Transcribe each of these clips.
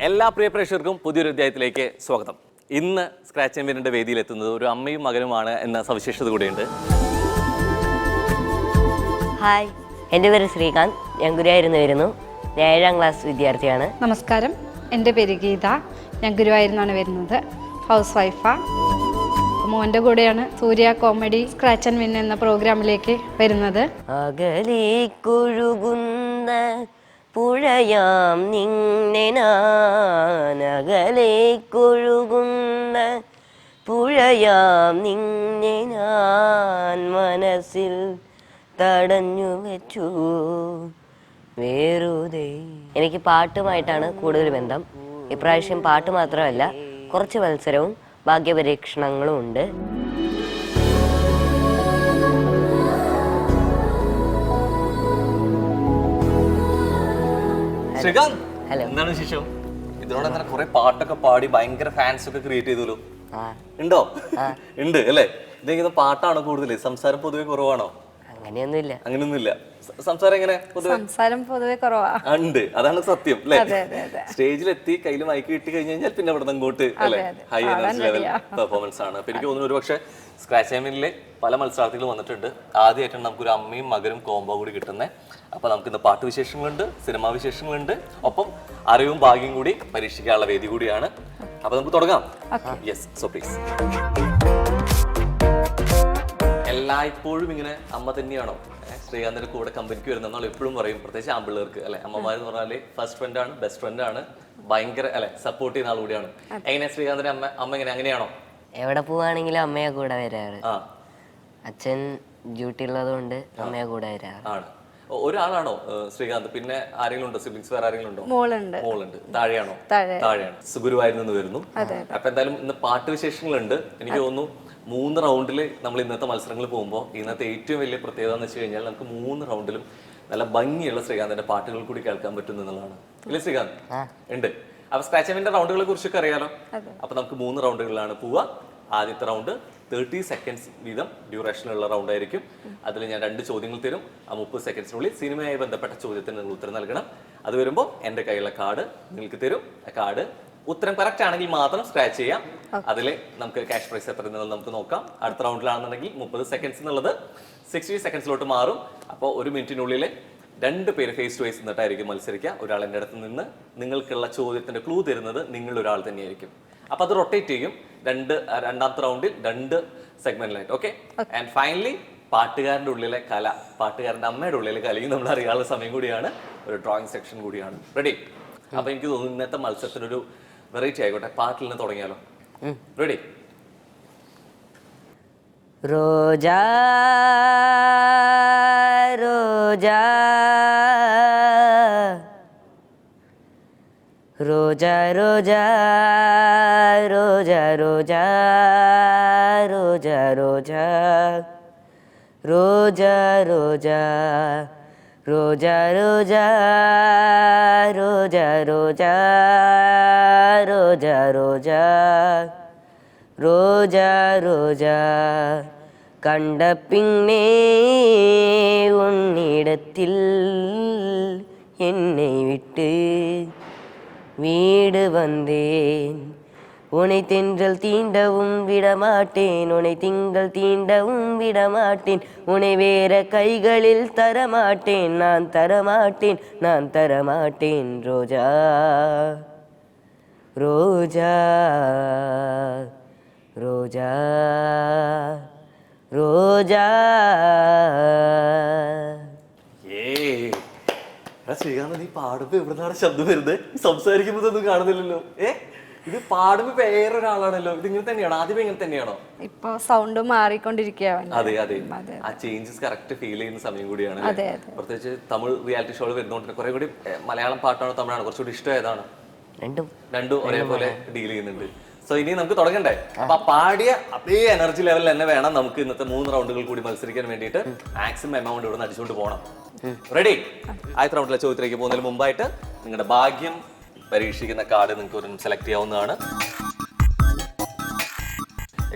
എല്ലാ പ്രിയ പ്രേക്ഷകർക്കും പുതിയൊരു അധ്യായത്തിലേക്ക് സ്വാഗതം. ഇന്ന് സ്ക്രാച്ച് ആൻഡ് വിന്നിന്റെ വേദിയിലെത്തുന്നത് ഒരു അമ്മയും മകനുമാണ് എന്ന സവിശേഷത കൂടിയുണ്ട്. ഹായ്, എൻ്റെ പേര് ശ്രീകാന്ത്. ഞാൻ ഗുരുവായൂരിൽ വരുന്നു. ഞാൻ 7ാം ക്ലാസ് വിദ്യാർത്ഥിയാണ്. നമസ്കാരം, എൻ്റെ പേര് ഗീത. ഞാൻ ഗുരുവായൂരിൽ നിന്നാണ് വരുന്നത്. ഹൗസ് വൈഫാ. മോൻ്റെ കൂടെയാണ് സൂര്യ കോമഡി സ്ക്രാച്ച് ആൻഡ് വിൻ എന്ന പ്രോഗ്രാമിലേക്ക് വരുന്നത്. അകലേക്കൊഴുകുന്ന പുഴയാം നിന്നെ ഞാൻ, അകലേക്കൊഴുകുന്ന പുഴയാം നിന്നെ ഞാൻ, മനസ്സിൽ തടഞ്ഞു വെച്ചു വേറുതെ. എനിക്ക് പാട്ടുമായിട്ടാണ് കൂടുതൽ ബന്ധം. ഇപ്രാവശ്യം പാട്ട് മാത്രമല്ല, കുറച്ച് മത്സരവും ഭാഗ്യപരീക്ഷണങ്ങളും ഉണ്ട്. ശ്രീകാന്ത്, ഹലോ. എന്താണ് വിശേഷം? ഇതിനോട് അങ്ങനെ കുറെ പാട്ടൊക്കെ പാടി ഭയങ്കര ഫാൻസ് ഒക്കെ ക്രിയേറ്റ് ചെയ്തല്ലോ. ഉണ്ടോ? ഉണ്ട് അല്ലേ? ഇതെങ്ങനെ പാട്ടാണോ കൂടുതൽ? സംസാരം പൊതുവെ കുറവാണോ? അങ്ങനെയൊന്നുമില്ല. സംസാരം എങ്ങനെ? സംസാരം പൊതുവെ കുറവാ. ഉണ്ട്, അതാണ് സത്യം അല്ലേ? സ്റ്റേജിലെത്തി കയ്യിൽ മൈക്ക് കിട്ടി കഴിഞ്ഞാൽ പിന്നെ അവിടെ അങ്ങോട്ട് അല്ലെ ഹൈ എനർജി ലെവൽ പെർഫോമൻസ് ആണ്. അപ്പൊ എനിക്ക് തോന്നുന്നു ഒരു പക്ഷേ സ്ക്രാച്ച് ആൻഡ് വിന്നിലെ പല മത്സരാർത്ഥികൾ വന്നിട്ടുണ്ട്. ആദ്യമായിട്ടാണ് നമുക്കൊരു അമ്മയും മകനും കോംബോ കൂടി കിട്ടുന്നത്. അപ്പൊ നമുക്ക് ഇന്ന് പാട്ട് വിശേഷങ്ങളുണ്ട്, സിനിമാ വിശേഷങ്ങളുണ്ട്, ഒപ്പം അറിവും ഭാഗ്യം കൂടി പരീക്ഷിക്കാനുള്ള വേദി കൂടിയാണ്. അപ്പൊ നമുക്ക് തുടങ്ങാം. Yes, so please. എല്ലായ്പ്പോഴും ഇങ്ങനെ അമ്മ തന്നെയാണോ ശ്രീകാന്തിന്റെ കൂടെ കമ്പനിക്ക് വരുന്ന എപ്പോഴും പറയും, പ്രത്യേകിച്ച് ആമ്പിള്ളേർക്ക് അല്ലെ? അമ്മമാരെന്ന് പറഞ്ഞാല് ഫസ്റ്റ് ഫ്രണ്ട് ആണ്, ബെസ്റ്റ് ഫ്രണ്ട് ആണ്, ഭയങ്കര അല്ലെ സപ്പോർട്ട് ചെയ്യുന്ന ആൾ കൂടിയാണ്. എങ്ങനെയാ ശ്രീകാന്തിന്റെ അമ്മ എങ്ങനെ? അങ്ങനെയാണോ? എവിടെ പോവാണെങ്കിലും അമ്മയെ കൂടെ വരാറ്. അച്ഛൻ ഡ്യൂട്ടി ഉള്ളത് കൊണ്ട് അമ്മയെ കൂടെ വരാറ് ആണ്. ഒരാളാണോ ശ്രീകാന്ത്? പിന്നെ ആരെങ്കിലും ഉണ്ടോ? സിബ്ലിങ്സ് വേറെ ആരെങ്കിലും ഉണ്ടോ? മോളുണ്ട്. താഴെയാണോ? താഴെയാണ്. സുഗുരുവായൂരിൽ നിന്ന് വരുന്നു. അപ്പൊ എന്തായാലും ഇന്ന് പാട്ട് വിശേഷങ്ങളുണ്ട്. എനിക്ക് തോന്നുന്നു 3 റൗണ്ടിൽ നമ്മൾ ഇന്നത്തെ മത്സരങ്ങൾ പോകുമ്പോൾ ഇന്നത്തെ ഏറ്റവും വലിയ പ്രത്യേകത എന്ന് വെച്ച് കഴിഞ്ഞാൽ നമുക്ക് 3 റൗണ്ടിലും നല്ല ഭംഗിയുള്ള ശ്രീകാന്തിന്റെ പാട്ടുകൾ കൂടി കേൾക്കാൻ പറ്റും എന്നുള്ളതാണ്. ഇല്ലേ ശ്രീകാന്ത്? ഉണ്ട്. അപ്പൊ സ്ക്രാച്ച് ആൻഡ് വിന്നിന്റെ റൗണ്ടുകളെ കുറിച്ചൊക്കെ അറിയാലോ. അപ്പൊ നമുക്ക് 3 റൗണ്ടുകളിലാണ് പോവുക. ആദ്യത്തെ റൗണ്ട് 30 സെക്കൻഡ്സ് വീതം ഡ്യൂറേഷനുള്ള റൗണ്ട് ആയിരിക്കും. അതിൽ ഞാൻ 2 ചോദ്യങ്ങൾ തരും. ആ 30 സെക്കൻഡ്സിനുള്ളിൽ സിനിമയുമായി ബന്ധപ്പെട്ട ചോദ്യത്തിന് നിങ്ങൾ ഉത്തരം നൽകണം. അത് വരുമ്പോൾ എൻ്റെ കയ്യിലുള്ള കാർഡ് നിങ്ങൾക്ക് തരും. ആ കാർഡ് ഉത്തരം കറക്റ്റ് ആണെങ്കിൽ മാത്രം സ്ക്രാച്ച് ചെയ്യാം. അതിൽ നമുക്ക് ക്യാഷ് പ്രൈസ് എത്ര നമുക്ക് നോക്കാം. അടുത്ത റൗണ്ടിലാണെന്നുണ്ടെങ്കിൽ 30 സെക്കൻഡ്സ് എന്നുള്ളത് 60 സെക്കൻഡ്സിലോട്ട് മാറും. അപ്പോൾ 1 മിനിറ്റിനുള്ളിൽ 2 പേര് ഫേസ് ടു ഫേസ് നിന്നിട്ടായിരിക്കും മത്സരിക്കുക. ഒരാൾ എൻ്റെ അടുത്ത് നിന്ന് നിങ്ങൾക്കുള്ള ചോദ്യത്തിന്റെ ക്ലൂ തരുന്നത് നിങ്ങൾ ഒരാൾ തന്നെയായിരിക്കും. അപ്പൊ അത് റൊട്ടേറ്റ് ചെയ്യും. രണ്ടാമത്തെ റൗണ്ടിൽ 2 സെഗ്മെന്റിലായിട്ട്. ഓക്കെ. ആൻഡ് ഫൈനലി പാട്ടുകാരന്റെ ഉള്ളിലെ കല, പാട്ടുകാരന്റെ അമ്മയുടെ ഉള്ളിലെ കലയും നമ്മൾ അറിയാനുള്ള സമയം കൂടിയാണ്. ഒരു ഡ്രോയിങ് സെക്ഷൻ കൂടിയാണ്. റെഡി? അപ്പൊ എനിക്ക് തോന്നുന്നു ഇന്നത്തെ മത്സരത്തിനൊരു വെറൈറ്റി ആയിക്കോട്ടെ. പാട്ടിൽ നിന്ന് തുടങ്ങിയാലോ? റെഡി? റോജാ റോജാ റോജാ റോജാ റോജാ റോജാ റോജാ റോജാ റോജാ റോജാ റോജാ റോജാ റോജാ റോജാ റോജാ റോജാ റോജാ റോജാ കണ്ട പിന്നേ ഉന്നിടത്തിൽ என்னை விட்டு வீடு வந்தேன். உனை தென்றல் தீண்டவும் விடமாட்டேன், உனை திங்கள் தீண்டவும் விடமாட்டேன், உனை வேற கைகளில் தரமாட்டேன், நான் தரமாட்டேன், நான் தரமாட்டேன். ரோஜா ரோஜா ரோஜா ரோஜா. ശ്രീകാന്ത്, നീ പാടുമ്പോ എവിടുന്നാണ് ശബ്ദം വരുന്നത്? സംസാരിക്കുമ്പോ ഒന്നും കാണുന്നില്ലല്ലോ. ഇത് പാടുമ്പോ വേറൊരാളാണല്ലോ. ഇത് ഇങ്ങനെ തന്നെയാണോ? ആദ്യമേ ഇങ്ങനെ തന്നെയാണോ? ഇപ്പൊ സൗണ്ട് മാറിക്കൊണ്ടിരിക്കുകയാണ്. അതെ. ആ ചേഞ്ചസ് കറക്റ്റ് ഫീൽ ചെയ്യുന്ന സമയം കൂടിയാണ്. പ്രത്യേകിച്ച് തമിഴ് റിയാലിറ്റി ഷോകൾ വരുന്നോണ്ട് കുറെ കൂടി മലയാളം പാട്ടാണോ തമിഴാണോ കുറച്ചുകൂടി ഇഷ്ടം ഏതാണ്? രണ്ടും ഒരേപോലെ ഡീൽ ചെയ്യുന്നുണ്ട്. സോ ഇനി നമുക്ക് തുടങ്ങണ്ടേ? അപ്പൊ പാടിയ അതേ എനർജി ലെവലിൽ തന്നെ വേണം നമുക്ക് ഇന്നത്തെ 3 റൗണ്ടുകൾ കൂടി മത്സരിക്കാൻ വേണ്ടിയിട്ട് മാക്സിമം എമൗണ്ട് ഇവിടെ നിന്ന് അടിച്ചുകൊണ്ട് പോകണം. റെഡി? ആദ്യത്തെ റൗണ്ടിലെ ചോദ്യത്തിലേക്ക് പോകുന്നതിന് മുമ്പായിട്ട് നിങ്ങളുടെ ഭാഗ്യം പരീക്ഷിക്കുന്ന കാർഡ് നിങ്ങൾക്ക് ഒരു സെലക്ട് ചെയ്യാവുന്നതാണ്.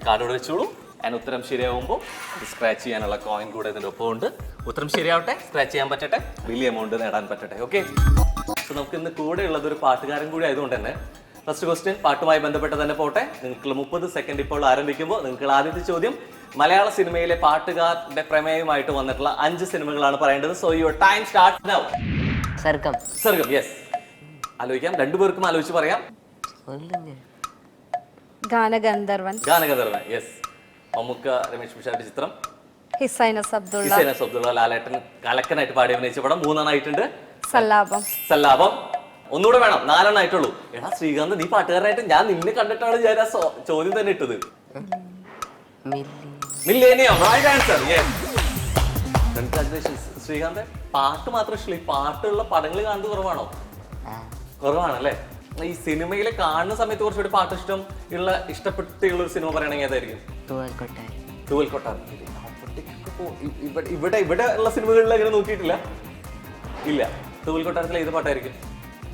കാർഡ് ഇവിടെ വെച്ചോളൂ. ആൻഡ് ഉത്തരം ശരിയാവുമ്പോൾ സ്ക്രാച്ച് ചെയ്യാനുള്ള കോയിൻ കൂടെ ഇതിൻ്റെ ഒപ്പം ഉണ്ട്. ഉത്തരം ശരിയാവട്ടെ, സ്ക്രാച്ച് ചെയ്യാൻ പറ്റട്ടെ, വലിയ എമൗണ്ട് നേടാൻ പറ്റട്ടെ. ഓക്കെ. സോ നമുക്ക് ഇന്ന് കൂടെ ഉള്ളത് ഒരു പാട്ടുകാരൻ കൂടി ആയതുകൊണ്ട് തന്നെ ഫസ്റ്റ് ക്വസ്റ്റ്യൻ പാട്ടുമായി ബന്ധപ്പെട്ട് തന്നെ പോട്ടെ. നിങ്ങൾക്ക് 30 സെക്കൻഡ് ഇപ്പോൾ ആരംഭിക്കുമ്പോൾ നിങ്ങൾക്ക് ആദ്യത്തെ ചോദ്യം മലയാള സിനിമയിലെ പാട്ടുകാരുടെ പ്രമേയമായിട്ട് വന്നിട്ടുള്ള 5 സിനിമകളാണ് പറയേണ്ടത്. So your time start now. Sargam. Sargam, yes. ആലോചിക്കാം, രണ്ടുപേർക്കും ആലോചിച്ച് പറയാം. ഗാനഗന്ധർവൻ. ഗാനഗന്ധർവൻ, യെസ്. മമ്മൂക്ക, രമേശ് പിഷാരുടെ ചിത്രം. ഹിസൈനസ് അബ്ദുള്ള. ഹിസൈനസ് അബ്ദുള്ള, ലാലേട്ടൻ കലക്കനായിട്ട് പാടി അഭിനയിച്ച പടം. 3 ആയിട്ടുണ്ട്. സല്ലാപം. സല്ലാപം. ഒന്നുകൂടെ വേണം, 4 ആയിട്ടുള്ളൂ. എടാ ശ്രീകാന്ത്, നീ പാട്ടുകാരനായിട്ട് ഞാൻ നിന്നെ കണ്ടിട്ടാണ് ഞാൻ ആ ചോദ്യം തന്നെ ഇട്ടത്. Millennium, right answer. Yes, congratulations. Srikanth, പാട്ട് മാത്രം ഇഷ്ടമില്ല, ഈ പാട്ടുള്ള പടങ്ങൾ കാണുന്നത് കുറവാണോ? കുറവാണല്ലേ. ഈ സിനിമയിൽ കാണുന്ന സമയത്ത് കുറച്ചുകൂടി പാട്ട് ഇഷ്ടപ്പെട്ടുള്ള ഒരു സിനിമ പറയണെങ്കിൽ ഏതായിരിക്കും? തൂവൽ കൊട്ടാരം. ഇവിടെ ഉള്ള സിനിമകളിൽ അങ്ങനെ നോക്കിയിട്ടില്ല. ഇല്ല. തൂവൽ കൊട്ടാരത്തിൽ ഏത് പാട്ടായിരിക്കും?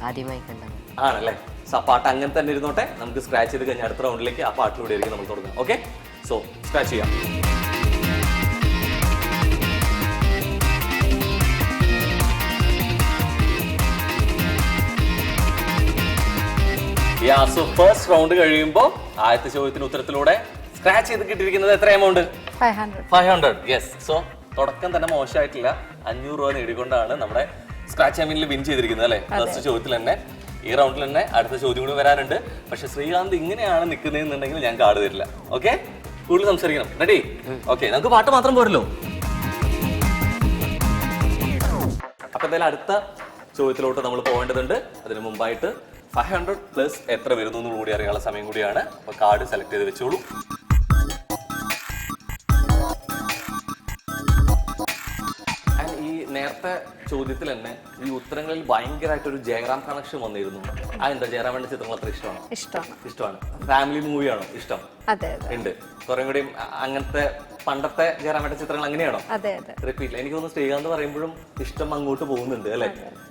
ആദ്യമായി കണ്ടത് ആണല്ലേ. സോ പാട്ട് അങ്ങനെ തന്നെ ഇരുന്നോട്ടെ. നമുക്ക് സ്ക്രാച്ച് ചെയ്ത് കഴിഞ്ഞാൽ അടുത്ത റൗണ്ടിലേക്ക് ആ പാട്ടിലൂടെ ആയിരിക്കും നമ്മൾ തുടങ്ങുക. ഓക്കെ, സോ സ്ക്രാച്ച് ചെയ്യാം. സോ ഫസ്റ്റ് റൗണ്ട് കഴിയുമ്പോൾ ആദ്യത്തെ ചോദ്യത്തിന് ഉത്തരത്തിലൂടെ സ്ക്രാച്ച് ചെയ്ത് കിട്ടിയിരിക്കുന്നത് എത്ര എമൗണ്ട്? 500. യെസ്. സോ തുടക്കം തന്നെ മോശമായിട്ടില്ല. 500 രൂപ നേടിക്കൊണ്ടാണ് നമ്മുടെ സ്ക്രാച്ച് എമീനിൽ വിൻ ചെയ്തിരിക്കുന്നത് അല്ലേ? ഫസ്റ്റ് ചോദ്യത്തിൽ തന്നെ. ഈ റൗണ്ടിൽ തന്നെ അടുത്ത ചോദ്യം കൂടി വരാനുണ്ട്. പക്ഷെ ശ്രീകാന്ത് ഇങ്ങനെയാണ് നിൽക്കുന്നതെന്നുണ്ടെങ്കിൽ ഞാൻ കാർഡ് തരില്ല. ഓക്കെ, കൂടുതൽ സംസാരിക്കണം. റെഡി? ഓക്കെ, നമുക്ക് പാട്ട് മാത്രം പോരല്ലോ. അപ്പൊ എന്തായാലും അടുത്ത ചോദ്യത്തിലോട്ട് നമ്മൾ പോകേണ്ടതുണ്ട്. അതിന് മുമ്പായിട്ട് 500 പ്ലസ് എത്ര വരുന്നു എന്ന് കൂടി അറിയാനുള്ള സമയം കൂടിയാണ്. അപ്പൊ കാർഡ് സെലക്ട് ചെയ്ത് വെച്ചോളൂ. ഈ നേരത്തെ ചോദ്യത്തിൽ തന്നെ ഈ ഉത്തരങ്ങളിൽ ഭയങ്കരമായിട്ടൊരു ജയറാം കണക്ഷൻ വന്നിരുന്നു. എന്താ, ജയറാമിന്റെ ചിത്രങ്ങൾ അത്ര ഇഷ്ടമാണ്? ഇഷ്ടമാണ്. ഫാമിലി മൂവിയാണോ ഇഷ്ടം? ഉണ്ട്. കുറെ കൂടി അങ്ങനത്തെ പണ്ടത്തെ ജയറാമിന്റെ ചിത്രങ്ങൾ അങ്ങനെയാണോ? റിപ്പീറ്റ്. എനിക്ക് തോന്നുന്നു ശ്രീകാന്ത് പറയുമ്പോഴും ഇഷ്ടം അങ്ങോട്ട് പോകുന്നുണ്ട് അല്ലെ?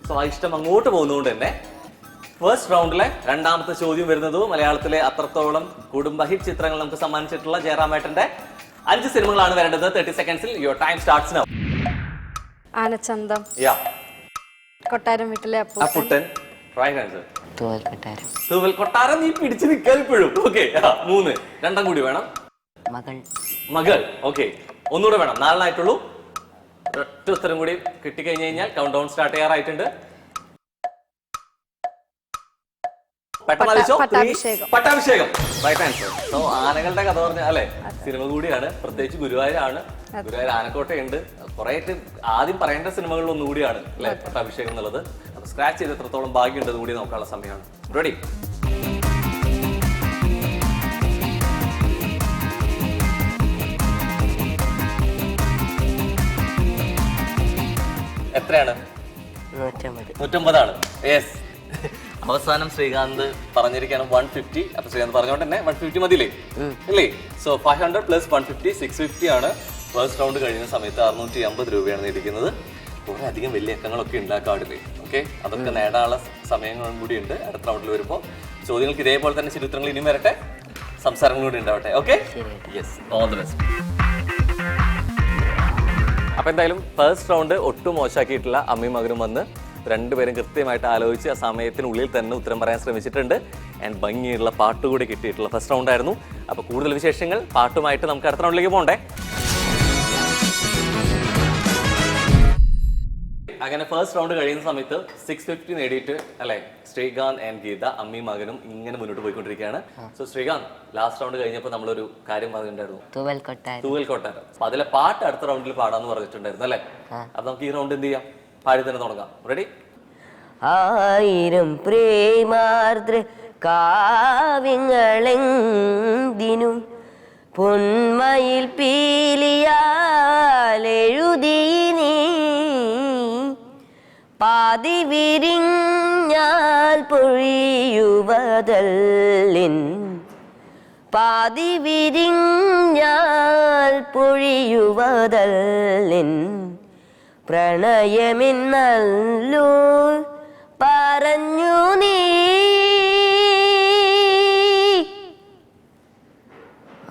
സോ ആ ഇഷ്ടം അങ്ങോട്ട് പോകുന്നതുകൊണ്ട് തന്നെ ഫസ്റ്റ് റൗണ്ടിലെ രണ്ടാമത്തെ ചോദ്യം വരുന്നത് മലയാളത്തിലെ അത്രത്തോളം കുടുംബ ഹിറ്റ് ചിത്രങ്ങൾ നമുക്ക് സമ്മാനിച്ചിട്ടുള്ള ജയറാമേട്ടന്റെ 5 സിനിമകളാണ് വരേണ്ടത്. 30 സെക്കൻഡ്സിൽ your time starts now. Aanachandam. കൊട്ടാരം വീട്ടിലെ അപ്പുട്ടൻ. Right answer. തൂവൽ കൊട്ടാരം. നീ പിടിച്ചു നിൽക്കാൻ ഇപ്പോഴും. ഓക്കെ, 3. രണ്ടും കൂടി വേണം. മകൾ. ഓക്കെ, ഒന്നുകൂടെ വേണം. 4 ആയിട്ടുള്ളൂ. ഒറ്റ ഉത്തരം കൂടി കിട്ടിക്കഴിഞ്ഞു കഴിഞ്ഞാൽ കൗണ്ട് ഡൗൺ സ്റ്റാർട്ട് ചെയ്യാറായിട്ടുണ്ട്. പട്ടാഭിഷേകം. Right answer. സോ ആനകളുടെ കഥ പറഞ്ഞ അല്ലെ സിനിമ കൂടിയാണ്. പ്രത്യേകിച്ച് ഗുരുവായൂരാണ്. ഗുരുവായൂർ ആനക്കോട്ടയുണ്ട്. കുറെ ആദ്യം പറയേണ്ട സിനിമകളിൽ ഒന്നുകൂടിയാണ് അല്ലെ പട്ടാഭിഷേകം എന്നുള്ളത്. അപ്പൊ സ്ക്രാച്ച് ചെയ്ത് എത്രത്തോളം ഭാഗ്യമുണ്ട് കൂടി നോക്കാനുള്ള സമയമാണ്. റെഡി? എത്രയാണ്? 150 ആണ്. യെസ്. അവസാനം ശ്രീകാന്ത് പറഞ്ഞിരിക്കുകയാണ് 150. അപ്പൊ ശ്രീകാന്ത് പറഞ്ഞോണ്ട് തന്നെ 150 മതിയില്ലേ? ഇല്ലേ? സോ 500 പ്ലസ് 150 650 ആണ്. ഫസ്റ്റ് റൗണ്ട് കഴിയുന്ന സമയത്ത് 650 രൂപയാണ് നേടിയിരിക്കുന്നത്. കുറെ അധികം വലിയ അക്കങ്ങളൊക്കെ ഉണ്ടാക്കാറില്ലേ? ഓക്കെ, അതൊക്കെ നേടാനുള്ള സമയങ്ങളും കൂടി ഉണ്ട് അടുത്ത റൗണ്ടിൽ വരുമ്പോൾ. ചോദ്യങ്ങൾക്ക് ഇതേപോലെ തന്നെ ചില ഉത്തരങ്ങൾ ഇനിയും വരട്ടെ, സംസാരങ്ങളും കൂടി ഉണ്ടാവട്ടെ. Okay, yes, all the best. അപ്പൊ എന്തായാലും ഫസ്റ്റ് റൗണ്ട് ഒട്ടും മോശമാക്കിയിട്ടില്ല. അമ്മയും മകനും വന്ന് രണ്ടുപേരും കൃത്യമായിട്ട് ആലോചിച്ച് ആ സമയത്തിനുള്ളിൽ തന്നെ ഉത്തരം പറയാൻ ശ്രമിച്ചിട്ടുണ്ട്. ആൻഡ് ഭംഗിയുള്ള പാട്ടുകൂടി കിട്ടിയിട്ടുള്ള ഫസ്റ്റ് റൗണ്ട് ആയിരുന്നു. അപ്പൊ കൂടുതൽ വിശേഷങ്ങൾ പാട്ടുമായിട്ട് നമുക്ക് അടുത്ത റൗണ്ടിലേക്ക് പോകണ്ടേ? അങ്ങനെ ഫസ്റ്റ് റൗണ്ട് കഴിയുന്ന സമയത്ത് 650 നേടിയിട്ട് അല്ലെ ശ്രീകാന്ത് ആൻഡ് ഗീത അമ്മയും മകനും ഇങ്ങനെ മുന്നോട്ട് പോയിക്കൊണ്ടിരിക്കുകയാണ്. സോ ശ്രീകാന്ത്, ലാസ്റ്റ് റൗണ്ട് കഴിഞ്ഞപ്പോൾ നമ്മളൊരു കാര്യം പറഞ്ഞിട്ടുണ്ടായിരുന്നു, തൂവൽ കൊട്ടാരം. അപ്പൊ അതിലെ പാട്ട് അടുത്ത റൗണ്ടിൽ പാടാന്ന് പറഞ്ഞിട്ടുണ്ടായിരുന്നു അല്ലെ? അപ്പൊ നമുക്ക് ഈ റൗണ്ട് എന്ത് ചെയ്യാം? പാടി തന്നെ തുടങ്ങാം. റെഡി? ആയിരം പ്രേമാർദ്ര കാവ്യങ്ങളെന്തിനു പൊന്മയിൽ പീലിയാൽ എഴുതി നീ പാതി വിരിഞ്ഞാൽ പൊഴിയുവതല്ലിൻ പാതി വിരിഞ്ഞാൽ പൊഴിയുവതല്ലിൻ പ്രണയമെന്നല്ലോ പറഞ്ഞു നീ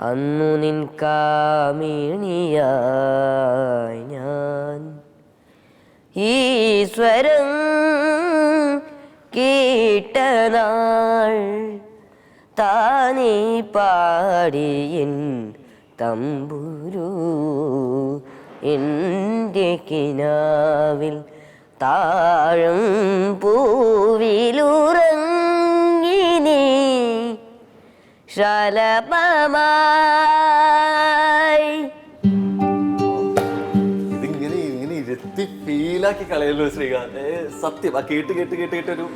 അന്നു നിൻ കാമിണിയായി ഞാൻ ഈശ്വരൻ കേട്ട നാൾ താനേ പാടിയൻ തമ്പുരു എൻ്റെ കിനാവിൽ താഴം പൂവിലുറങ്ങി നീ ശലഭമായി. ഇതിങ്ങനെ ഇങ്ങനെ ഇരുത്തി ഫീലാക്കി കളയല്ലോ ശ്രീകാന്ത്. സത്യം ആ കേട്ട് കേട്ട് കേട്ട് കേട്ടൊരു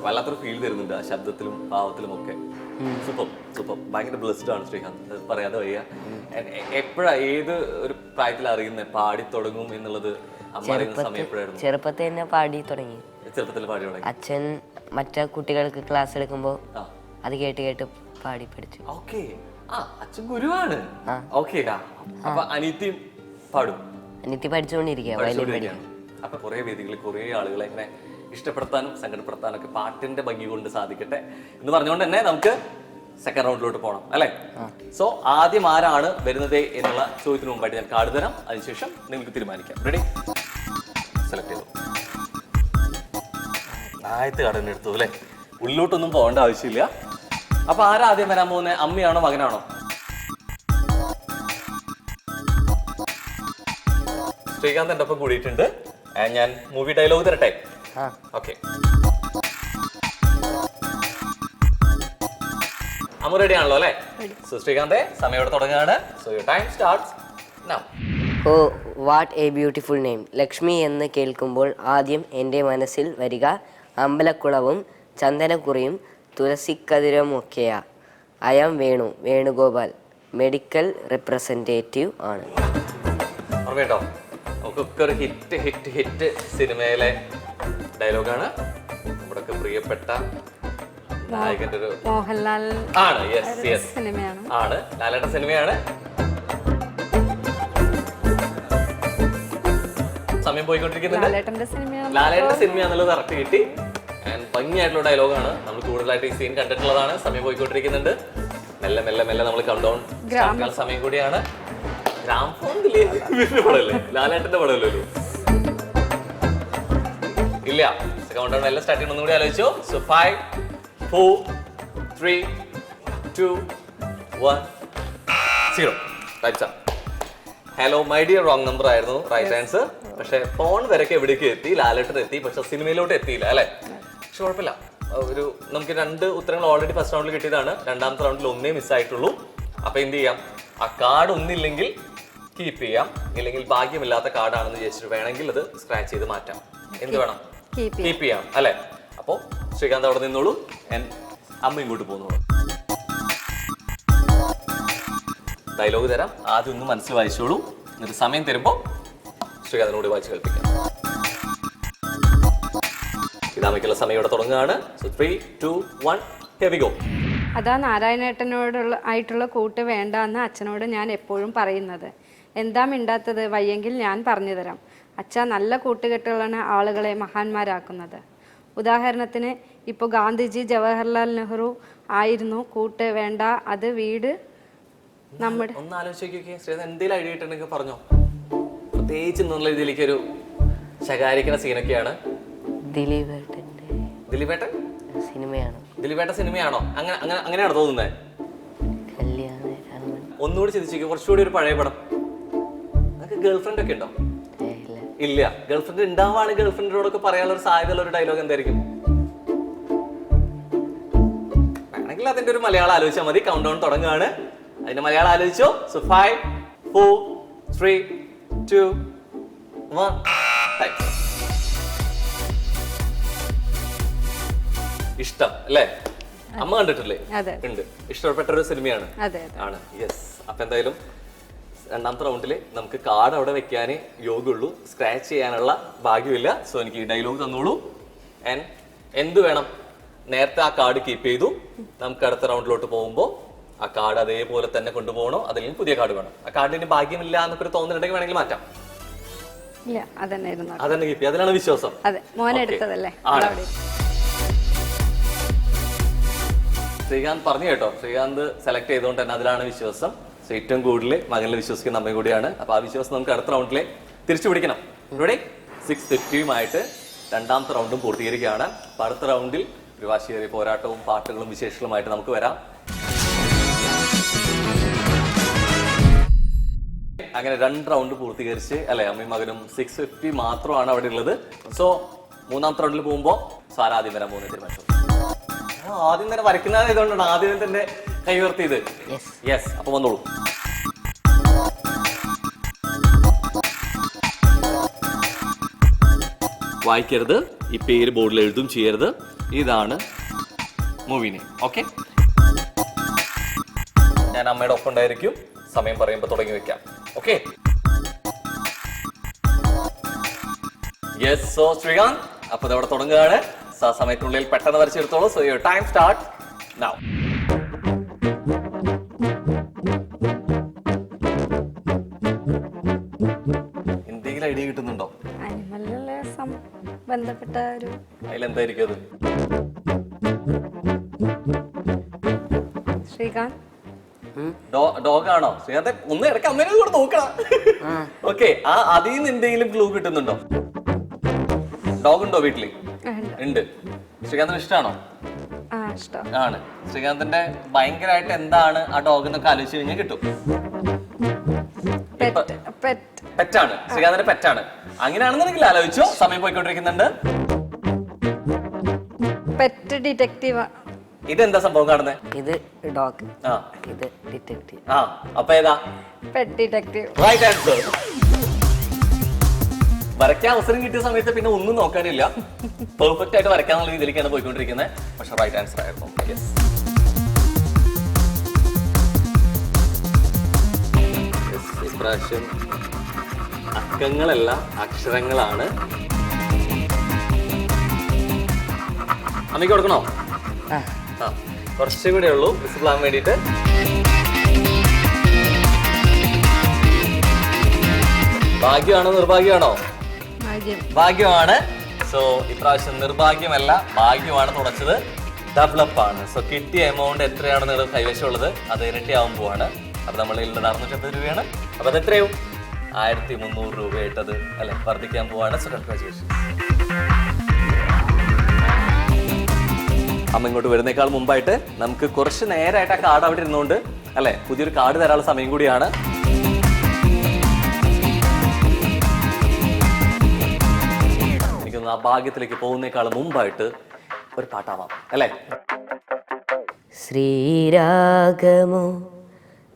വല്ലാത്തൊരു ഫീൽ തരുന്നുണ്ട് ആ ശബ്ദത്തിലും ഭാവത്തിലും ഒക്കെ. Super super. ഭയങ്കര ബ്ലെസ്ഡ് ആണ് ശ്രീകാന്ത്, പറയാതെ വയ്യ. എപ്പോഴാ ഏത് ഒരു പ്രായത്തിൽ അറിയുന്നത് പാടി തുടങ്ങും എന്നുള്ളത്? അമ്മ അറിയുന്ന സമയം എപ്പോഴായിരുന്നു? ചെറുപ്പത്തിൽ തന്നെ പാടി തുടങ്ങി. ചെറുപ്പത്തിൽ പാടി തുടങ്ങി. അച്ഛൻ മറ്റേ കുട്ടികൾക്ക് ക്ലാസ് എടുക്കുമ്പോൾ അത് കേട്ട് കേട്ട് പാടി പഠിച്ചു. ഓക്കെ. ആ അച്ഛൻ ഗുരുവാണ്. ഓക്കെ. അപ്പൊ അനിയത്തിയും പാടും? അനിയത്തി പഠിച്ചുകൊണ്ടിരിക്കുകയാണ്. അപ്പൊ കുറെ വേദികളിൽ കുറെ ആളുകളെ ഇങ്ങനെ ഇഷ്ടപ്പെടുത്താനും സങ്കടപ്പെടുത്താനും ഒക്കെ പാട്ടിന്റെ ഭംഗി കൊണ്ട് സാധിക്കട്ടെ എന്ന് പറഞ്ഞുകൊണ്ട് തന്നെ നമുക്ക് സെക്കൻഡ് റൗണ്ടിലോട്ട് പോകണം അല്ലെ? സോ ആദ്യം ആരാണ് വരുന്നത് എന്നുള്ള ചോദ്യത്തിന് മുമ്പായിട്ട് ഞാൻ കാർഡ് തരാം. അതിനുശേഷം നിങ്ങൾക്ക് തീരുമാനിക്കാം. റെഡി? സെലക്ട് ചെയ്തു. ആദ്യത്തെ കാർഡ് തന്നെ എടുത്തു അല്ലെ? ഉള്ളിലോട്ടൊന്നും പോകേണ്ട ആവശ്യമില്ല. അപ്പൊ ആരാ ആദ്യം വരാൻ പോകുന്നത്? അമ്മയാണോ മകനാണോ? ശ്രീകാന്ത് എന്റെ ഒപ്പം കൂടിയിട്ടുണ്ട്. ഞാൻ മൂവി ഡയലോഗ് തരട്ടെ? ഓക്കെ. അമ്മ റെഡി ആണല്ലോ അല്ലെ? സോ ശ്രീകാന്തെ സമയം തുടങ്ങുകയാണ്. So your time starts now. Oh what a beautiful name. Lakshmi എന്ന് കേൾക്കുമ്പോൾ ആദ്യം എൻ്റെ മനസ്സിൽ വരിക അമ്പലക്കുളവും ചന്ദനക്കുറിയും തുളസിക്കതിരുമൊക്കെയാ. I am Venugopal, medical representative ആണ്. ഓർമ്മയുണ്ടോ? നമുക്കൊക്കെ ഒരു ഹിറ്റ് ഹിറ്റ് ഹിറ്റ് സിനിമയിലെ ഡയലോഗാണ്. നമ്മുടെ പ്രിയപ്പെട്ട നായകന്റെ ഒരു മോഹൻലാൽ ആണ്. യെസ് യെസ് സിനിമയാണ്. ആണ് ലാലേട്ട സിനിമയാണ്. സമയം പോയിക്കൊണ്ടിരിക്കുന്നുണ്ട്. ലാലേട്ടന്റെ സിനിമയാണെന്നുള്ളത് കറക്റ്റ് കിട്ടി. ആൻഡ് ഭംഗിയായിട്ടുള്ള ഡയലോഗാണ്. നമ്മൾ കൂടുതലായിട്ട് ഈ സീൻ കണ്ടിട്ടുള്ളതാണ്. സമയം പോയിക്കൊണ്ടിരിക്കുന്നുണ്ട്. മെല്ലെ മെല്ലെ മെല്ലെ നമ്മൾ കൗണ്ട് ഡൗൺ സമയം കൂടിയാണ്. ഗ്രാംഫോൺ പടല്ലേ? ലാലേട്ടന്റെ പടമല്ലോ ഇല്ല. കൗണ്ട് ഡൗൺ എല്ലാം സ്റ്റാർട്ട് ചെയ്യണം. ഒന്നും കൂടി ആലോചിച്ചു. So 5 4 3 2 1 0. Right. Hello my dear wrong number ആയിരുന്നു റൈറ്റ് ആൻസർ. പക്ഷെ ഫോൺ വരയ്ക്ക് എവിടേക്ക് എത്തി, ലാലേട്ടൻ എത്തി, പക്ഷെ സിനിമയിലോട്ട് എത്തിയില്ല അല്ലെ? പക്ഷെ കുഴപ്പമില്ല. ഒരു നമുക്ക് 2 ഉത്തരങ്ങൾ ഓൾറെഡി ഫസ്റ്റ് റൗണ്ടിൽ കിട്ടിയതാണ്. രണ്ടാമത്തെ റൗണ്ടിൽ ഒന്നേ മിസ്സായിട്ടുള്ളൂ. അപ്പൊ എന്ത് ചെയ്യാം? ആ കാർഡ് ഒന്നില്ലെങ്കിൽ കീപ്പ് ചെയ്യാം, ഇല്ലെങ്കിൽ ഭാഗ്യമില്ലാത്ത കാർഡാണെന്ന് വിചാരിച്ചിട്ട് വേണമെങ്കിൽ അത് സ്ക്രാച്ച് ചെയ്ത് മാറ്റാം. എന്ത് വേണം? കീപ്പ് ചെയ്യാം അല്ലെ? അപ്പോ ശ്രീകാന്ത് അവിടെ നിന്നോളൂ. അമ്മ ഇങ്ങോട്ട് പോന്നോളൂ. ഡയലോഗ് തരാം. ആദ്യം ഒന്ന് മനസ്സിൽ വായിച്ചോളൂ. എന്നിട്ട് സമയം തരുമ്പോ ശ്രീകാന്തിനോട് വായിച്ച് കേൾപ്പിക്കാം. ഇതാമയ്ക്കുള്ള സമയം ഇവിടെ തുടങ്ങുകയാണ്. 3 2 1 here we go. അതാ ആയിട്ടുള്ള കൂട്ട് വേണ്ട എന്ന് അച്ഛനോട് ഞാൻ എപ്പോഴും പറയുന്നത്. എന്താ മിണ്ടാത്തത്? വയ്യെങ്കിൽ ഞാൻ പറഞ്ഞു തരാം. അച്ഛ, നല്ല കൂട്ടുകെട്ടുകളാണ് ആളുകളെ മഹാന്മാരാക്കുന്നത്. ഉദാഹരണത്തിന് ഇപ്പോൾ ഗാന്ധിജി, ജവഹർലാൽ നെഹ്റു ആയിരുന്നു കൂട്ട് വേണ്ട. അത് വീട് നമ്മുടെ ഒന്ന് ആലോചിച്ചോക്കെ. എന്തെങ്കിലും ഐഡിയ ഇട്ടുണ്ടെങ്കിൽ പറഞ്ഞോ. പ്രത്യേകിച്ച് എന്നുള്ള രീതിയിലേക്ക് ഒരു ശകാരിക്കുന്ന സീനൊക്കെയാണ്. ദിലീപേട്ടൻ സിനിമയാണ്. ദിലീപേട്ട സിനിമയാണോ? അങ്ങനെയാണോ തോന്നുന്നത്? ഒന്നുകൂടി ചിന്തിച്ചേക്കും. കുറച്ചുകൂടി ഒരു പഴയ പടം. നിങ്ങൾക്ക് ഗേൾഫ്രണ്ട് ഒക്കെ ഉണ്ടോ? ഇല്ല. ഗേൾഫ്രണ്ട് ഉണ്ടാവുകയാണെങ്കിൽ ഗേൾഫ്രണ്ടിനോടൊക്കെ പറയാനുള്ള ഒരു സാധ്യതയുള്ള ഒരു ഡയലോഗ് എന്തായിരിക്കും? വേണമെങ്കിൽ അതിന്റെ ഒരു മലയാളം ആലോചിച്ചാൽ മതി. കൗണ്ട് ഡൗൺ തുടങ്ങുകയാണ്. അതിന്റെ മലയാളം ആലോചിച്ചോ. സോ 5 4 3 2 1 ഇഷ്ടം അല്ലേ? അമ്മ കണ്ടിട്ടില്ലേ? ഉണ്ട്. ഇഷ്ടപ്പെട്ട ഒരു സിനിമയാണ് ആണ്. യെസ്. അപ്പൊ എന്തായാലും രണ്ടാമത്തെ റൗണ്ടിൽ നമുക്ക് കാർഡ് അവിടെ വെക്കാനേ യോഗമുള്ളൂ. സ്ക്രാച്ച് ചെയ്യാനുള്ള ഭാഗ്യമില്ല. സോ എനിക്ക് ഈ ഡയലോഗ് തന്നോളൂ. ആൻഡ് എന്ത് വേണം? നേരത്തെ ആ കാർഡ് കീപ്പ് ചെയ്തു. നമുക്ക് അടുത്ത റൗണ്ടിലോട്ട് പോകുമ്പോൾ ആ കാർഡ് അതേപോലെ തന്നെ കൊണ്ടുപോകണോ, അല്ലെങ്കിൽ പുതിയ കാർഡ് വേണം? ആ കാർഡിന് ഭാഗ്യമില്ല എന്നൊക്കെ ഒരു തോന്നുന്നുണ്ടെങ്കിൽ വേണമെങ്കിൽ മാറ്റാം. അതന്നെ കീപ്പ്. അതിലാണ് വിശ്വാസം. ശ്രീകാന്ത് പറഞ്ഞു കേട്ടോ. ശ്രീകാന്ത് സെലക്ട് ചെയ്തുകൊണ്ട് തന്നെ അതിലാണ് വിശ്വാസം. ഏറ്റവും കൂടുതൽ മകനിൽ വിശ്വസിക്കുന്ന അമ്മയും കൂടിയാണ്. അപ്പൊ ആ വിശ്വാസം നമുക്ക് അടുത്ത റൗണ്ടിലെ തിരിച്ചു പിടിക്കണം. ഇവിടെ 6 തെറ്റിയുമായിട്ട് രണ്ടാമത്തെ റൗണ്ടും പൂർത്തീകരിക്കുകയാണ്. അപ്പൊ അടുത്ത റൗണ്ടിൽ ഒരു വാശിയേറിയ പോരാട്ടവും പാട്ടുകളും വിശേഷങ്ങളുമായിട്ട് നമുക്ക് വരാം. അങ്ങനെ 2 റൗണ്ട് പൂർത്തീകരിച്ച് അല്ലെ, അമ്മയും മകനും 650 മാത്രമാണ് അവിടെ ഉള്ളത്. സോ മൂന്നാമത്തെ റൗണ്ടിൽ പോകുമ്പോൾ സാർ ആദ്യം വരാൻ പോകുന്ന തീരുമാനിച്ചു. ആദ്യം തന്നെ വരയ്ക്കുന്നതായതുകൊണ്ടാണ് ആദ്യം തന്നെ കൈ ഉയർത്തിയത്. യെസ്, അപ്പൊ വന്നോളൂ. വായിക്കരുത്, ഈ പേര് ബോർഡിൽ എഴുതും ചെയ്യരുത്. ഇതാണ് മൂവിനെ. ഓക്കെ, ഞാൻ അമ്മയുടെ ഒപ്പം ഉണ്ടായിരിക്കും. സമയം പറയുമ്പോൾ തുടങ്ങി വെക്കാം. Okay, yes. സോ ശ്രീകാന്ത്, അപ്പൊ ഇതവിടെ തുടങ്ങുകയാണ്. സമയത്തിനുള്ളിൽ പെട്ടെന്ന് വരച്ചെടുത്തോളൂ. So your time start now. എന്തെങ്കിലും ഐഡിയ കിട്ടുന്നുണ്ടോ? അനിമലിലെ ബന്ധപ്പെട്ട ഒരു അതിലെന്തായിരിക്കും അത്? ശ്രീകാന്ത് ഡോഗ് ആണോ? ശ്രീകാന്ത് ഒന്ന് ഇടയ്ക്ക് അമ്മേനെ കൂടെ നോക്കണം. ഓക്കെ, ആ അതിൽ നിന്ന് എന്തെങ്കിലും ക്ലൂ കിട്ടുന്നുണ്ടോ? ഡോഗ് ഉണ്ടോ വീട്ടില്? ഉണ്ട്. ശ്രീകാന്തിന് ഇഷ്ടമാണോ? ആണ്. ശ്രീകാന്തിന്റെ ഭയങ്കരമായിട്ട് എന്താണ് ആ ഡോഗ് എന്നൊക്കെ ആലോചിച്ച് കഴിഞ്ഞാൽ കിട്ടും. പെറ്റാണ്, ശ്രീകാന്തിന്റെ പെറ്റാണ്. അങ്ങനെയാണെന്നുണ്ടെങ്കിൽ ആലോചിച്ചോ. സമയം പോയിക്കൊണ്ടിരിക്കുന്നുണ്ട്. Pet detective. ഇതെന്താ സംഭവം കാണുന്നത്? ഇത് ഡോഗ്, ഇത് ഡിറ്റക്റ്റീവ്. അപ്പൊ ഏതാ? Pet detective. Right answer. വരയ്ക്കാൻ അവസരം കിട്ടിയ സമയത്ത് പിന്നെ ഒന്നും നോക്കാനില്ല, പെർഫെക്റ്റ് ആയിട്ട് വരയ്ക്കാന്നുള്ള രീതിയിലേക്കാണ് പോയിക്കൊണ്ടിരിക്കുന്നത്. പക്ഷെ റൈറ്റ് ആൻസർ ആയിരുന്നു. ഇപ്രാവശ്യം അക്കങ്ങളല്ല അക്ഷരങ്ങളാണ്. അമ്മയ്ക്ക് കൊടുക്കണോ? കുറച്ചുകൂടെ ഉള്ളൂ വിസിബിൾ ആവാൻ വേണ്ടിയിട്ട്. ഭാഗ്യമാണോ നിർഭാഗ്യമാണോ? ഭാഗ്യമാണ്. സോ ഇപ്രാവശ്യം നിർഭാഗ്യമല്ല, ഭാഗ്യമാണ് തുടച്ചത്. ഡെവലപ്പ് ആണ്. സോ കിട്ടിയ എമൗണ്ട് എത്രയാണ് നിങ്ങൾ കൈവശമുള്ളത് അത് ഇരട്ടിയാവാൻ പോവാണ്. അപ്പൊ നമ്മളിൽ 650 രൂപയാണ്. അപ്പൊ അത് എത്രയും 1300 രൂപയായിട്ടത് അല്ലെ വർദ്ധിക്കാൻ പോവാണ്. So congratulation. അമ്മ ഇങ്ങോട്ട് വരുന്നേക്കാൾ മുമ്പായിട്ട് നമുക്ക് കുറച്ച് നേരമായിട്ട് ആ കാർഡ് അവിടെ ഇരുന്നുകൊണ്ട് അല്ലെ പുതിയൊരു കാർഡ് തരാനുള്ള സമയം കൂടിയാണ്. എനിക്കൊന്ന് ആ ഭാഗ്യത്തിലേക്ക് പോകുന്നേക്കാൾ മുമ്പായിട്ട് ഒരു പാട്ടാവാം അല്ലെ. ശ്രീരാഗമോ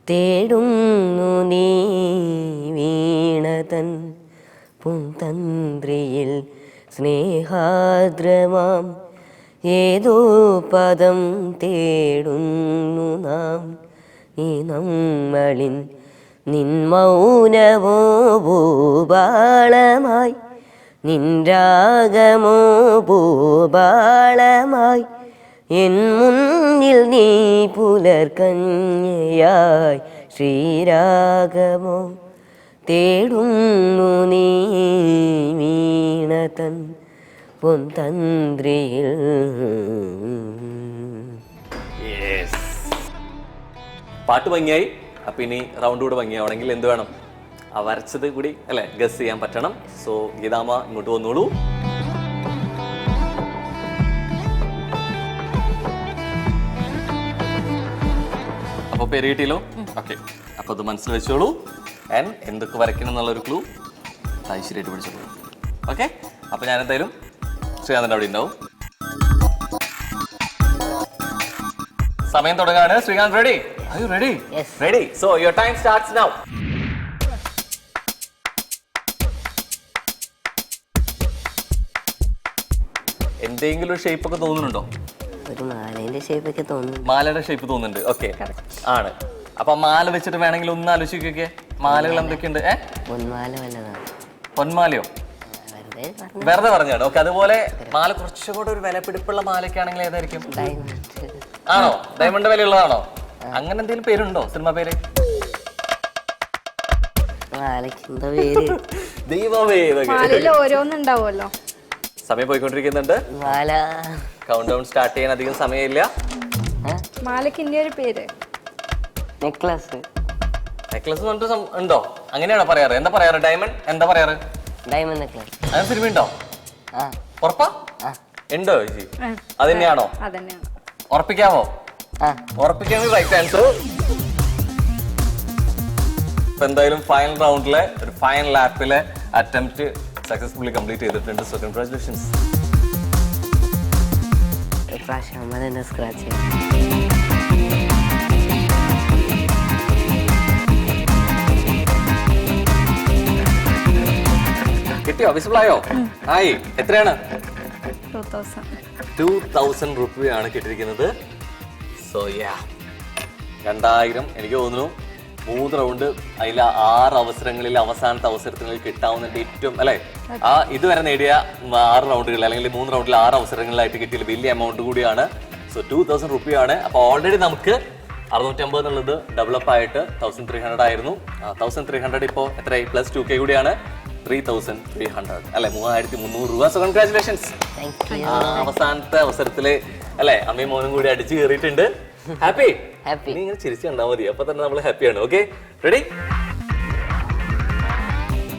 തേടുന്നു നീ വീണതൻ പുന്തന്ത്രിയിൽ സ്നേഹാദ്രമാം ഏതോ പദം തേടുന്നു നാം. ഈ നമ്മളിൻ നിൻ മൗനമോ ഭൂപാളമായി, നിൻ രാഗമോ ഭൂപാളമായി, എൻ മുന്നിൽ നീ പുലർക്കന്യയായി. ശ്രീരാഗമോ തേടുന്നു നീ വീണതൻ പൊന്തന്ത്രിയിൽ. പാട്ട് ഭംഗിയായി. അപ്പൊ ഇനി റൗണ്ട് കൂടെ ഭംഗിയാവണമെങ്കിൽ എന്ത് വേണം? ആ വരച്ചത് കൂടി അല്ലെ ഗസ് ചെയ്യാൻ പറ്റണം. സോ ഗീതാമ്മ ഇങ്ങോട്ട് വന്നോളൂ. അപ്പൊ പേര് കിട്ടിയല്ലോ. ഓക്കെ, അപ്പൊ അത് മനസ്സിൽ വെച്ചോളൂ. ആൻഡ് എന്തൊക്കെ വരയ്ക്കണം എന്നുള്ളൊരു ക്ലൂ ഐശ്വര്യമായിട്ട് പിടിച്ചോളൂ. ഓക്കെ, അപ്പൊ ഞാൻ എന്തായാലും ശ്രീകാന്തിന്റെ അവിടെ ഉണ്ടാവും. സമയം തുടങ്ങാണ്. Srikanth ready? Are you ready? Yes. Ready. So your time starts now. എന്തെങ്കിലും ഒരു ഷേപ്പ് ഒക്കെ തോന്നുന്നുണ്ടോ? ഒരു മാലയുടെ ഷേപ്പ് ഒക്കെ തോന്നുന്നു. മാലയുടെ ഷേപ്പ് തോന്നുന്നുണ്ട്. ഓക്കെ, ആണ്. അപ്പൊ മാല വെച്ചിട്ട് വേണമെങ്കിൽ ഒന്ന് ആലോചിക്കൊക്കെ മാലകൾ എന്തൊക്കെയുണ്ട്? പൊന്മാല വല്ലതാണ്. പൊന്മാലയോ? വെറുതെ പറഞ്ഞാണ്. ഓക്കെ, അതുപോലെ മാല കുറച്ചുകൂടെ ഒരു വിലപിടിപ്പുള്ള മാലയൊക്കെ ആണെങ്കിൽ ഏതായിരിക്കും? ആണോ? ഡയമണ്ട് വിലയുള്ളതാണോ? അങ്ങനെ എന്തെങ്കിലും പേരുണ്ടോ? സിനിമ പേര്? ദൈവമേ, ഓരോന്നുണ്ടാവുമല്ലോ. സമയം പോയിക്കൊണ്ടിരിക്കുന്നുണ്ട്. കൗണ്ട് ഡൗൺ സ്റ്റാർട്ട് ചെയ്യാൻ അധികം സമയമില്ല. മാലയ്ക്ക് ഇന്റെ ഒരു പേര് നെക്ലസ്. നെക്ലസ് ഉണ്ടോ? അങ്ങനെയാണോ പറയാറ്? എന്താ പറയാറ്? ഡയമണ്ട് എന്താ പറയാറ്? Diamond necklace. അത് സിനിമ ഉണ്ടോ? ഉറപ്പാ ഉണ്ടോ ചേച്ചി? അത് തന്നെയാണോ? അതന്നെയാണ്. ഉറപ്പിക്കാമോ? ഉറപ്പിക്കാമെങ്കിൽ റൈറ്റ് ആൻസർ. ഇപ്പൊ എന്തായാലും ഫൈനൽ റൗണ്ടിലെ ഒരു ഫൈനൽ ലാപ്പിലെ അറ്റംപ്റ്റ് സക്സസ്ഫുള്ളി കംപ്ലീറ്റ് ചെയ്തിട്ടുണ്ട്. So congratulations. ഇപ്രാവശ്യം അമ്മ തന്നെ സ്ക്രാച്ച് ചെയ്യും. കിട്ടിയോ? വിസിബിൾ ആയോ? ആയി. എത്രയാണ്? 2000 രൂപയാണ് കിട്ടിയിരിക്കുന്നത്. So yeah 2000. എനിക്ക് തോന്നുന്നു 3 റൗണ്ട് അതിൽ 6 അവസരങ്ങളിൽ അവസാനത്തെ അവസരത്തിൽ കിട്ടാവുന്ന ഏറ്റവും അല്ലെ ഇതുവരെ നേടിയ 6 റൗണ്ടുകൾ അല്ലെങ്കിൽ 3 റൗണ്ടിൽ 6 അവസരങ്ങളിലായിട്ട് കിട്ടിയ വലിയ എമൗണ്ട് കൂടിയാണ്. സോ 2000 രൂപയാണ്. അപ്പൊ ഓൾറെഡി നമുക്ക് 650 എന്നുള്ളത് ഡെവലപ്പ് ആയിട്ട് 1300 ആയിരുന്നു. 1300 ഇപ്പോ എത്രയായി? പ്ലസ് 2K കൂടിയാണ് 3300 അല്ലെ 3300 രൂപ. So congratulations. അവസാനത്തെ അവസരത്തില് അല്ലെ അമ്മയും മോനും കൂടി അടിച്ചു കയറിയിട്ടുണ്ട്. ഹാപ്പി? ഹാപ്പി. നീ ഇങ്ങനെ ചിരിച്ചു കണ്ടാൽ മതി, അപ്പൊ തന്നെ നമ്മൾ ഹാപ്പിയാണ്. Okay, ready?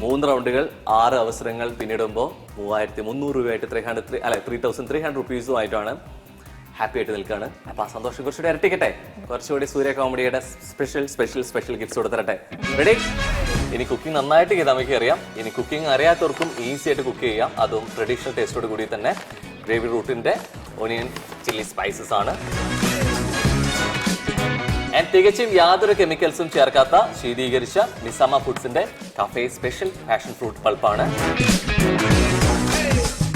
3 റൗണ്ടുകൾ 6 അവസരങ്ങൾ പിന്നിടുമ്പോൾ 3300 രൂപയായിട്ട് 3300 റുപ്പീസുമായിട്ടാണ് ഹാപ്പി ആയിട്ട് നിൽക്കുകയാണ്. അപ്പൊ ആ സന്തോഷം കുറച്ചുകൂടി ഇരട്ടിക്കട്ടെ. കുറച്ചുകൂടി സൂര്യ കോമഡിയുടെ സ്പെഷ്യൽ ഗിഫ്റ്റ്സ് കൊടുത്തരട്ടെ. റെഡി? ഇനി കുക്കിംഗ് നന്നായിട്ട് ചെയ്താൽ നമുക്ക് അറിയാം. ഇനി കുക്കിംഗ് അറിയാത്തവർക്കും ഈസി ആയിട്ട് കുക്ക് ചെയ്യാം. അതും ട്രഡീഷണൽ ടേസ്റ്റോട് കൂടി തന്നെ. ഗ്രേവി റൂട്ടിന്റെ ഓണിയൻ ചില്ലി സ്പൈസസ് ആണ്. തികച്ചും യാതൊരു കെമിക്കൽസും ചേർക്കാത്ത ശീതീകരിച്ച നിസാമ ഫുഡ്സിന്റെ കഫേ സ്പെഷ്യൽ പാഷൻ ഫ്രൂട്ട് പൾപ്പാണ്.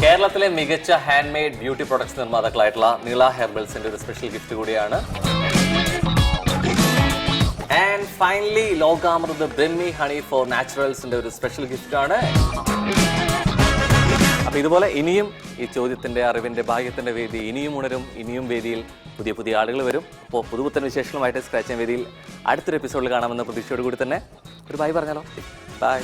കേരളത്തിലെ മികച്ച ഹാൻഡ് മെയ്ഡ് ബ്യൂട്ടി പ്രൊഡക്ട്സ് നിർമ്മാതാക്കളായിട്ടുള്ള നീള ഹെർബൽസിന്റെ ഒരു സ്പെഷ്യൽ ഗിഫ്റ്റ് കൂടിയാണ്. And finally Lokamrit Brahmi honey for നാച്ചുറൽസിന്റെ ഒരു സ്പെഷ്യൽ ഗിഫ്റ്റ് ആണ്. അപ്പൊ ഇതുപോലെ ഇനിയും ഈ ചോദ്യത്തിന്റെ അറിവിന്റെ ഭാഗ്യത്തിന്റെ വേദി ഇനിയും ഉണരും. ഇനിയും വേദിയിൽ പുതിയ ആളുകൾ വരും. അപ്പോൾ പുതുപുത്തൻ വിശേഷങ്ങളുമായിട്ട് സ്ക്രാച്ച് വേദിയിൽ അടുത്തൊരു എപ്പിസോഡിൽ കാണാമെന്ന പ്രതീക്ഷയോട് കൂടി തന്നെ ഒരു ബൈ പറഞ്ഞാലോ? ബൈ.